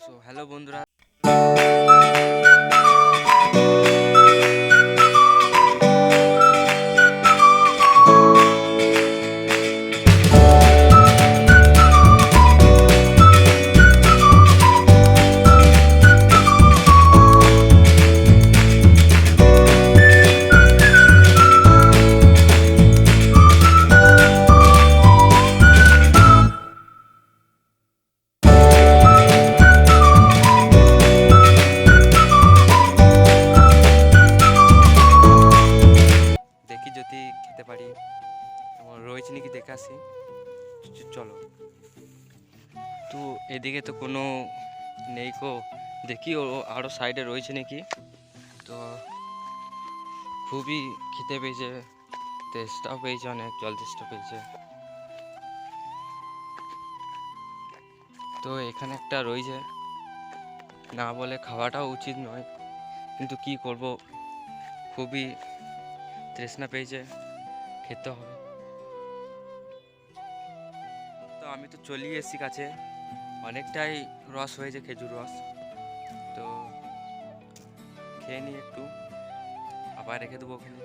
So hello বন্ধুরা, দেখি যদি খেতে পারি। আমার রয়েছে নাকি দেখে আসি। চলো। তো এদিকে তো কোনো নেই কো, দেখি ও আরও সাইডে রয়েছে নাকি। তো খুবই খেতে পেয়েছে, তেষ্টাও পেয়েছে, অনেক জল তেষ্টা পেয়েছে। তো এখানে একটা রয়েছে, না বলে খাওয়াটাও উচিত নয়, কিন্তু কি করব, খুবই তৃষ্ণা পেয়েছে, খেতে হবে। তো আমি তো চলেই এসেছি কাছে, অনেকটাই রস হয়েছে, খেজুর রস। তো খেয়ে নিই একটু, আবার রেখে দেবো ওখানে।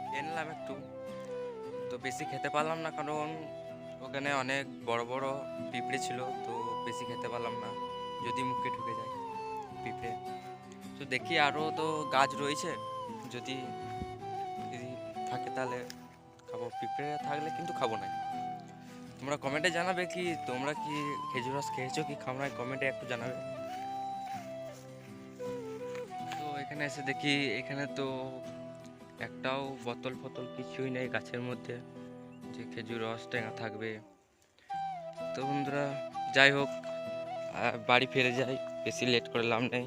খেয়ে নিলাম একটু, তো বেশি খেতে পারলাম না, কারণ ওখানে অনেক বড় বড় পিঁপড়ে ছিল, তো বেশি খেতে পারলাম না, যদি মুখে ঢুকে যায় পিঁপড়ে। তো দেখি আরও তো গাছ রয়েছে, যদি যদি থাকে তাহলে খাবো, পিঁপড়ে থাকলে কিন্তু খাবো না। তোমরা কমেন্টে জানাবে কি তোমরা কি খেজুর রস খেয়েছো কি খাও না, কমেন্টে একটু জানাবে। তো এখানে এসে দেখি এখানে তো একটাও বোতল ফতল কিছুই নেই গাছের মধ্যে, যে খেজুর রস টেঙা থাকবে। তো বন্ধুরা, যাই হোক, বাড়ি ফিরে যাই, বেশি লেট করে লাভ নেই।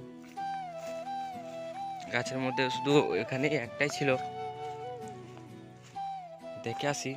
গাছের মধ্যে শুধু এখানেই একটাই ছিল, দেখে আসি।